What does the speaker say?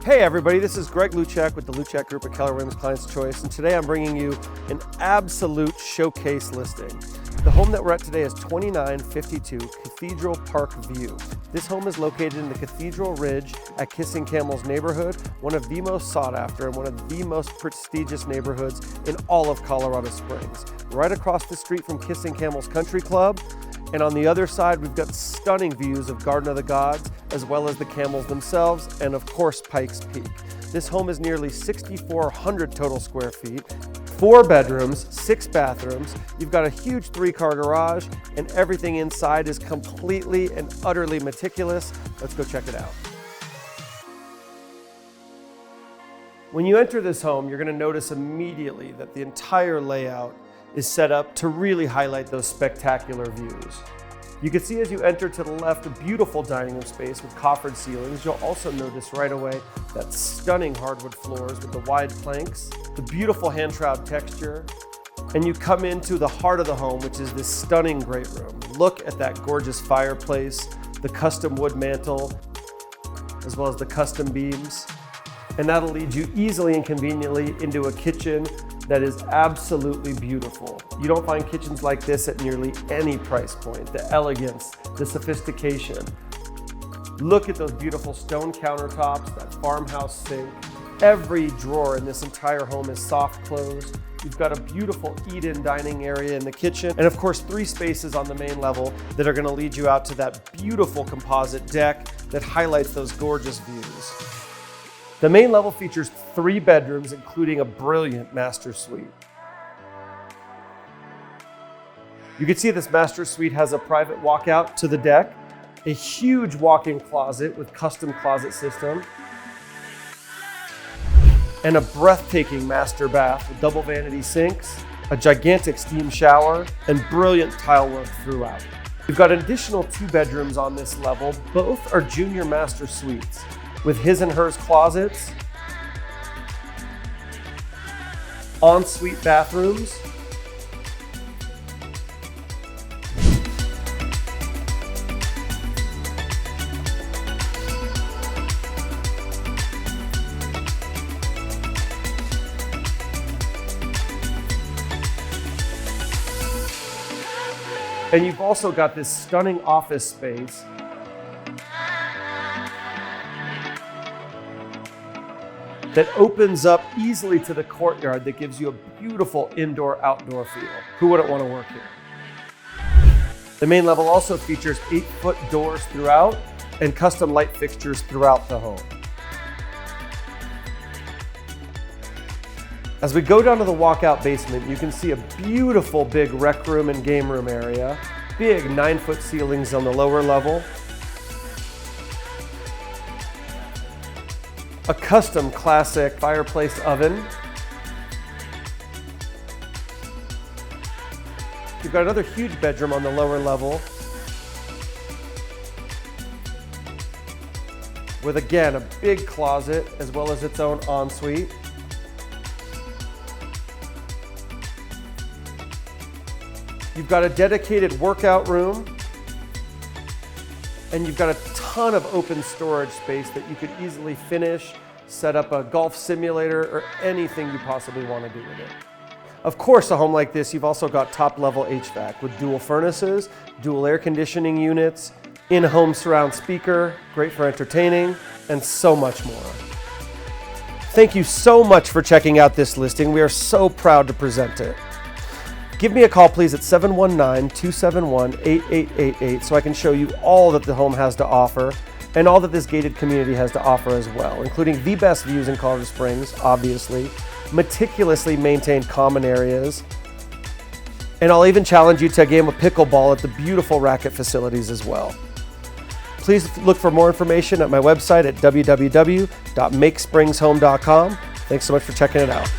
Hey everybody, this is Greg Luchak with the Luchak Group at Keller Williams Client's Choice, and today I'm bringing you an absolute showcase listing. The home that we're at today is 2952 Cathedral Park View. This home is located in the Cathedral Ridge at Kissing Camel's neighborhood, one of the most sought after and one of the most prestigious neighborhoods in all of Colorado Springs. Right across the street from Kissing Camel's Country Club, and on the other side, we've got stunning views of Garden of the Gods, as well as the camels themselves, and of course, Pikes Peak. This home is nearly 6,400 total square feet, 4 bedrooms, 6 bathrooms. You've got a huge 3-car garage, and everything inside is completely and utterly meticulous. Let's go check it out. When you enter this home, you're gonna notice immediately that the entire layout is set up to really highlight those spectacular views. You can see as you enter to the left a beautiful dining room space with coffered ceilings. You'll also notice right away that stunning hardwood floors with the wide planks, the beautiful hand trowel texture, and you come into the heart of the home, which is this stunning great room. Look at that gorgeous fireplace, the custom wood mantel, as well as the custom beams. And that'll lead you easily and conveniently into a kitchen that is absolutely beautiful. You don't find kitchens like this at nearly any price point. The elegance, the sophistication. Look at those beautiful stone countertops, that farmhouse sink. Every drawer in this entire home is soft closed. You've got a beautiful eat-in dining area in the kitchen, and of course 3 spaces on the main level that are gonna lead you out to that beautiful composite deck that highlights those gorgeous views. The main level features 3 bedrooms, including a brilliant master suite. You can see this master suite has a private walkout to the deck, a huge walk-in closet with custom closet system, and a breathtaking master bath with double vanity sinks, a gigantic steam shower, and brilliant tile work throughout. We've got an additional 2 bedrooms on this level. Both are junior master suites with his and hers closets, ensuite bathrooms, and you've also got this stunning office space that opens up easily to the courtyard that gives you a beautiful indoor-outdoor feel. Who wouldn't want to work here? The main level also features 8-foot doors throughout and custom light fixtures throughout the home. As we go down to the walkout basement, you can see a beautiful big rec room and game room area, big 9-foot ceilings on the lower level, a custom classic fireplace oven. You've got another huge bedroom on the lower level with, again, a big closet as well as its own ensuite. You've got a dedicated workout room, and you've got a ton of open storage space that you could easily finish, set up a golf simulator, or anything you possibly want to do with it. Of course, a home like this, you've also got top-level HVAC with dual furnaces, dual air conditioning units, in-home surround speaker, great for entertaining, and so much more. Thank you so much for checking out this listing. We are so proud to present it. Give me a call, please, at 719-271-8888 so I can show you all that the home has to offer and all that this gated community has to offer as well, including the best views in Colorado Springs, obviously, meticulously maintained common areas, and I'll even challenge you to a game of pickleball at the beautiful racket facilities as well. Please look for more information at my website at www.makespringshome.com. Thanks so much for checking it out.